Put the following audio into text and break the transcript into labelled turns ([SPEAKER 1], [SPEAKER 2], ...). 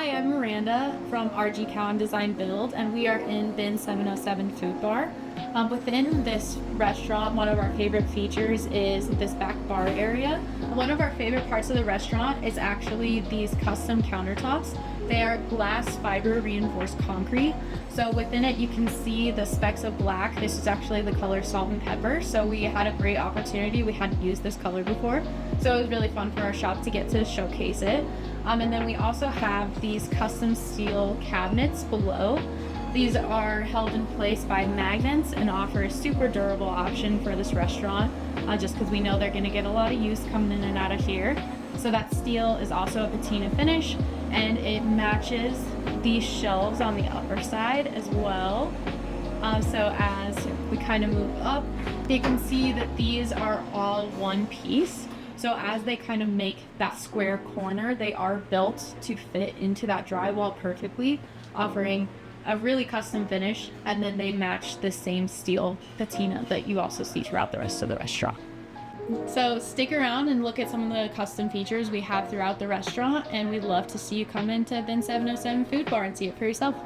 [SPEAKER 1] Hi, I'm Miranda from RG Cowan Design Build, and we are in bin 707 Foodbar. Within this restaurant, one of our favorite features is this back bar area. One of our favorite parts of the restaurant is actually these custom countertops. They are glass fiber reinforced concrete. So within it, you can see the specks of black. This is actually the color salt and pepper. So we had a great opportunity. We hadn't used this color before. So it was really fun for our shop to get to showcase it. And then we also have these custom steel cabinets below. These are held in place by magnets and offer a super durable option for this restaurant, just because we know they're going to get a lot of use coming in and out of here. So that steel is also a patina finish, and it matches these shelves on the upper side as well. So as we kind of move up, you can see that these are all one piece. So as they kind of make that square corner, they are built to fit into that drywall perfectly, offering a really custom finish, and then they match the same steel patina that you also see throughout the rest of the restaurant. So stick around and look at some of the custom features we have throughout the restaurant, and we'd love to see you come into bin 707 Foodbar and see it for yourself.